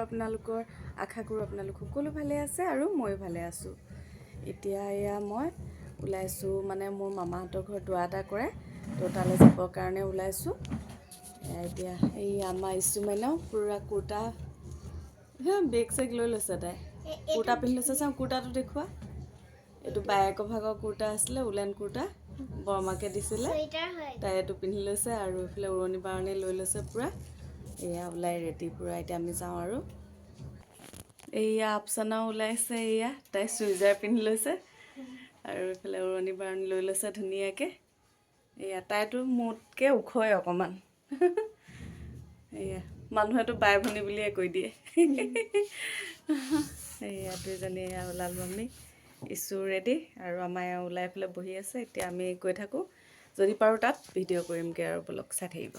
আপোনালোকৰ আশা কৰোঁ আপোনালোক সকলো ভালে আছে আৰু মই ভালে আছোঁ। এতিয়া এয়া মই ওলাইছোঁ মানে মোৰ মামাহঁতৰ ঘৰত দোৱা এটা কৰে তো তালৈ যাবৰ কাৰণে ওলাইছোঁ। এতিয়া এই আমাৰ ইছু মাইনাও পূৰা কুৰ্তা বেগ চেগ লৈ লৈছে, তাই কুৰ্তা পিন্ধি লৈছে। চাওঁ কুৰ্তাটো দেখুওৱা। এইটো বায়েকৰ ভাগৰ কুৰ্তা আছিলে, উলেন কুৰ্তা বৰমাকে দিছিলে, তাই এইটো পিন্ধি লৈছে আৰু এইফালে উৰণি বাৰণি লৈ লৈছে পূৰা। এয়া ওলাই ৰেডি পূৰা। এতিয়া আমি যাওঁ আৰু এয়া আফচানাও ওলাইছে, এয়া তাই চুইজাৰ পিন্ধি লৈছে আৰু এইফালে উৰণি বাৰণি লৈ লৈছে ধুনীয়াকৈ। এয়া তাইতো মোতকৈ ওখই অকণমান। এয়া মানুহেতো বাই ভনী বুলিয়ে কৈ দিয়ে। এয়া দুইজনী এয়া ওলালোঁ আমি। ইছু ৰেডি আৰু আমাৰ এয়া ওলাই পেলাই বহি আছে। এতিয়া আমি গৈ থাকোঁ, যদি পাৰোঁ তাত ভিডিঅ' কৰিমগৈ আৰু ব্লগ চাই থাকিব।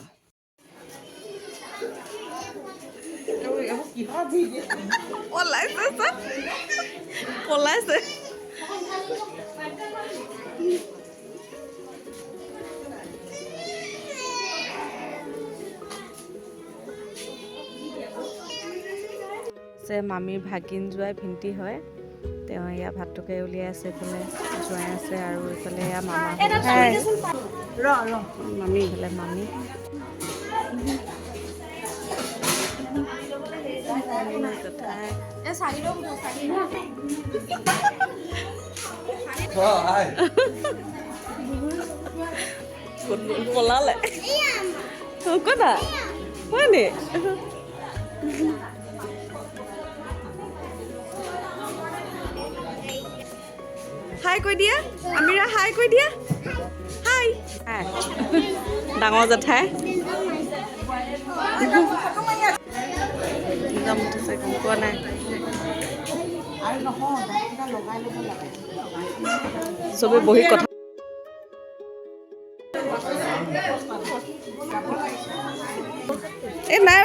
পলাইছে মামীৰ ভাগিন জোৱাই ভিন্তি হয়, তেওঁ এয়া ভাতটোকে উলিয়াই আছে, এইফালে জোৱাই আছে আৰু এইফালে এয়া মামা মামী, এইফালে মামী। পলালে কতা হয় নি? হাই কৈ দিয়া আমিৰা, হাই কৈ দিয়া। হাই ডাঙৰ জেঠাই যাম উঠিছে, গম পোৱা নাই। চবে বহি কথা এই নাই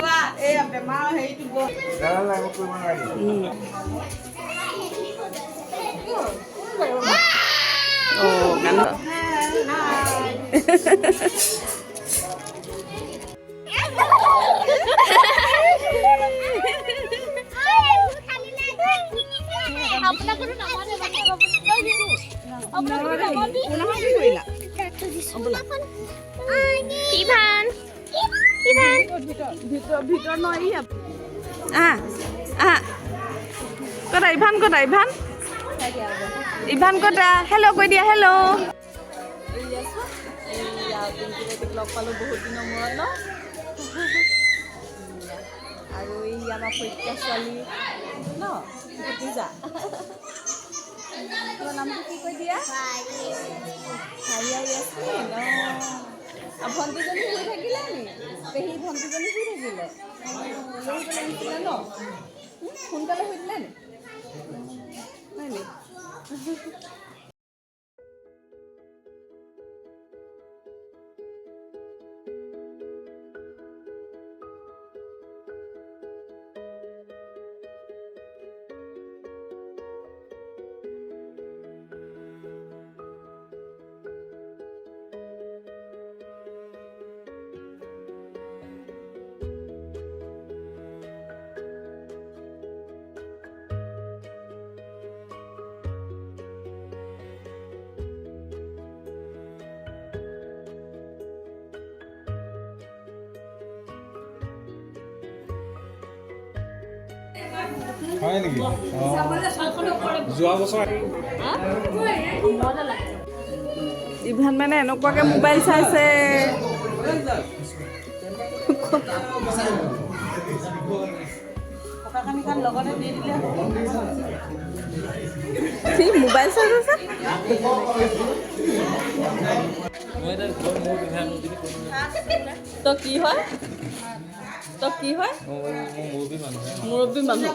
ভিতৰ নয় কটা ইভান, কটা ইভান, ইভান কটা হেল্ল' কৈ দিয়া। হেল্ল' লগ পালোঁ বহুত দিনৰ মূৰত ন। আৰু এই আমাৰ পৰীক্ষা ছোৱালী ন ভতিজা, তোমাৰ নামটো কি কৈ দিয়া? ভণ্টিজনী শুই থাকিলে নি? পেহী ভণ্টিজনী শুই থাকিলে, লৈ আহিছিলে ন? সোনকালে শুই দিলে নি? নাই নি? হয় নেকি? যোৱা বছৰ ইভান মানে এনেকুৱাকে মোবাইল চাইছে। মোবাইল চাই আছে। তো কি হয়? তো কি হয়? মুৰব্বী মানুহ।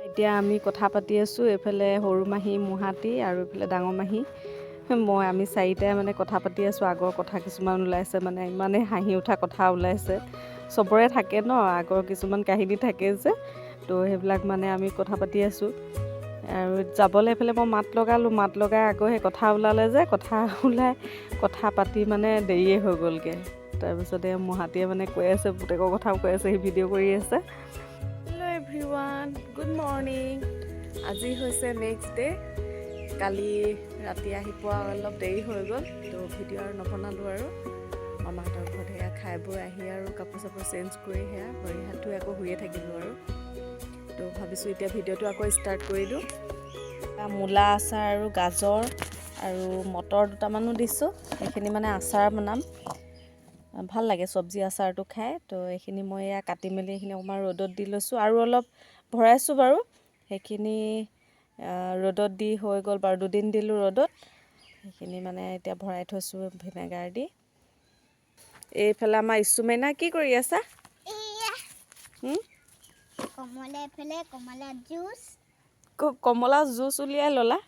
এতিয়া আমি কথা পাতি আছোঁ, এইফালে সৰু মাহী মুহাতি আৰু এইফালে ডাঙৰ মাহী আমি চাৰিটাই মানে কথা পাতি আছোঁ। আগৰ কথা কিছুমান ওলাইছে, মানে ইমানেই হাঁহি উঠা কথা ওলাইছে। চবৰে থাকে ন, আগৰ কিছুমান কাহিনী থাকে যে, তো সেইবিলাক মানে আমি কথা পাতি আছোঁ। আৰু যাবলৈ এইফালে মই মাত লগাই আকৌ সেই কথা ওলালে যে, কথা পাতি মানে দেৰিয়ে হৈ গ'লগৈ। তাৰপিছতে মুহাতিয়ে মানে কৈ আছে, পুতেকৰ কথাও কৈ আছে, সি ভিডিঅ' কৰি আছে। Everyone, good morning. আজি হৈছে নেক্সট ডে'। কালি ৰাতি আহি পোৱা অলপ দেৰি হৈ গ'ল, তো ভিডিঅ' আৰু নবনালোঁ আৰু। মামাহঁতৰ ঘৰত সেয়া খাই বৈ আহি আৰু কাপোৰ চাপোৰ চেঞ্জ কৰি সেয়া ভৰি হাত ধুই আকৌ শুয়ে থাকিলোঁ আৰু। তো ভাবিছোঁ এতিয়া ভিডিঅ'টো আকৌ ষ্টাৰ্ট কৰি দিওঁ। মূলা আচাৰ আৰু গাজৰ আৰু মটৰ দুটামানো দিছোঁ, সেইখিনি মানে আচাৰ বনাম। ভাল লাগে চব্জি আচাৰটো খাই। তো এইখিনি মই এয়া কাটি মেলি এইখিনি অকণমান ৰ'দত দি লৈছোঁ আৰু অলপ ভৰাইছোঁ বাৰু। সেইখিনি ৰ'দত দি হৈ গ'ল বাৰু, 2 দিন দিলোঁ ৰ'দত। সেইখিনি মানে এতিয়া ভৰাই থৈছোঁ ভিনেগাৰ দি। এইফালে আমাৰ ইছুমেইনা কি কৰি আছা? কমলা জুচ উলিয়াই ল'লা।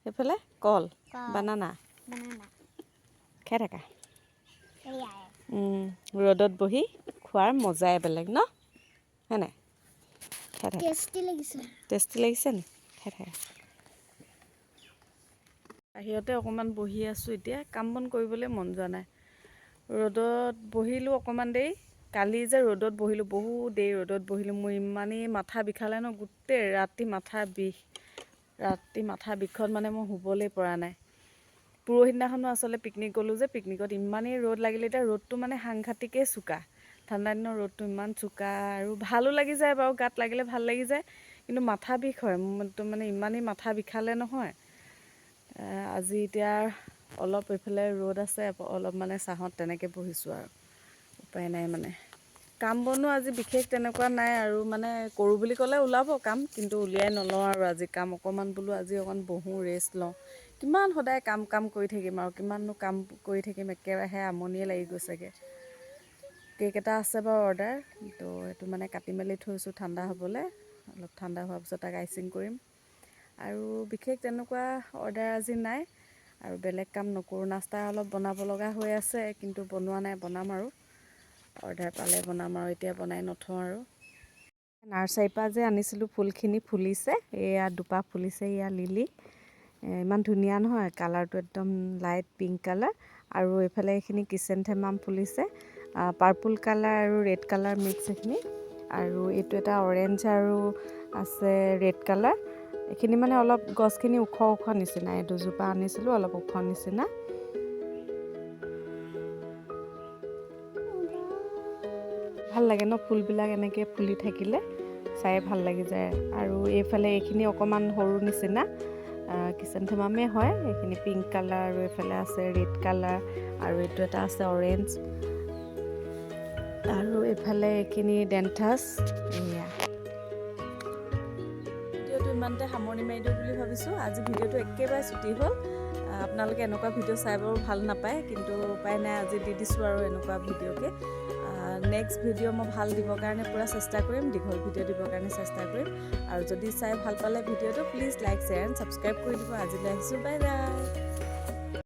সেইফালে কল বানানা খাই থাকা। ৰ'দত বহি খোৱাৰ মজাই বেলেগ ন, হয় নাই? খাই থাকা। টেষ্টি লাগিছে নি? খাই থাকা। বাহিৰতে অকণমান বহি আছোঁ এতিয়া, কাম বন কৰিবলৈ মন যোৱা নাই। ৰ'দত বহিলোঁ অকণমান দেৰি। কালি যে ৰ'দত বহিলোঁ, বহুত দেৰি ৰ'দত বহিলোঁ। মোৰ ইমানেই মাথা বিষালে ন, গোটেই ৰাতি মাথা বিষ। ৰাতি মাথা বিষত মানে মই শুবলৈ পৰা নাই। পৰহি দিনাখনো আচলতে পিকনিক গ'লোঁ যে, পিকনিকত ইমানেই ৰ'দ লাগিলে। এতিয়া ৰ'দটো মানে সাংঘাতিকেই চোকা। ঠাণ্ডা দিনৰ ৰ'দটো ইমান চোকা আৰু ভালো লাগি যায় বাৰু, গাত লাগিলে ভাল লাগি যায়। কিন্তু মাথা বিষ হয় তো মানে ইমানেই মাথা বিষালে নহয়। আজি এতিয়া অলপ এইফালে ৰ'দ আছে, অলপ মানে ছাঁত তেনেকৈ বহিছোঁ আৰু। উপায় নাই মানে। কাম বনো আজি বিশেষ তেনেকুৱা নাই আৰু, মানে কৰোঁ বুলি ক'লে ওলাব কাম, কিন্তু উলিয়াই নলওঁ আৰু আজি কাম। অকণমান বোলো আজি অকণ বহোঁ, ৰেষ্ট লওঁ। কিমান সদায় কাম কাম কৰি থাকিম আৰু, কিমাননো কাম কৰি থাকিম, একেৰাহে আমনিয়ে লাগি গৈছেগৈ। কেক এটা আছে বাৰু অৰ্ডাৰ, তো সেইটো মানে কাটি মেলি থৈছোঁ ঠাণ্ডা হ'বলৈ। অলপ ঠাণ্ডা হোৱাৰ পিছত তাক আইচিং কৰিম। আৰু বিশেষ তেনেকুৱা অৰ্ডাৰ আজি নাই আৰু বেলেগ কাম নকৰোঁ। নাস্তা অলপ বনাব লগা হৈ আছে, কিন্তু বনোৱা নাই, বনাম আৰু। অৰ্ডাৰ পালে বনাম আৰু, এতিয়া বনাই নথওঁ আৰু। নাৰ্চাৰীৰ পৰা যে আনিছিলোঁ ফুলখিনি ফুলিছে, এয়া দুপাহ ফুলিছে। এয়া লিলি, ইমান ধুনীয়া নহয়, কালাৰটো একদম লাইট পিংক কালাৰ। আৰু এইফালে এইখিনি কিচেনথেমাম ফুলিছে, পাৰ্পল কালাৰ আৰু ৰেড কালাৰ মিক্স এইখিনি। আৰু এইটো এটা অৰেঞ্জ আৰু আছে ৰেড কালাৰ। এইখিনি মানে অলপ গছখিনি ওখ ওখ নিচিনা, এই দুজোপা আনিছিলোঁ অলপ ওখ নিচিনা। ভাল লাগে ন ফুলবিলাক এনেকৈ ফুলি থাকিলে, চাই ভাল লাগি যায়। আৰু এইফালে এইখিনি অকণমান সৰু নিচিনা কিচেনথেমামেই হয়। এইখিনি পিংক কালাৰ আৰু এইফালে আছে ৰেড কালাৰ আৰু এইটো এটা আছে অৰেঞ্জ। আৰু এইফালে এইখিনি ডেন্থাছ। এয়া ভিডিঅ'টো ইমানতে সামৰণি মাৰি দিওঁ বুলি ভাবিছোঁ। আজি ভিডিঅ'টো একেবাৰে ছুটি হ'ল। আপোনালোকে এনেকুৱা ভিডিঅ' চাই বাৰু ভাল নাপায়, কিন্তু উপায় নাই, আজি দি দিছোঁ আৰু এনেকুৱা ভিডিঅ'কে। নেক্সট ভিডিঅ' মই ভাল দিবৰ কাৰণে পূৰা চেষ্টা কৰিম, দীঘল ভিডিঅ' দিবৰ কাৰণে চেষ্টা কৰিম। আৰু যদি চাই ভাল পালে ভিডিঅ'টো please like, share and subscribe কৰি দিব। আজিলৈ আহিছোঁ, বাই বাই।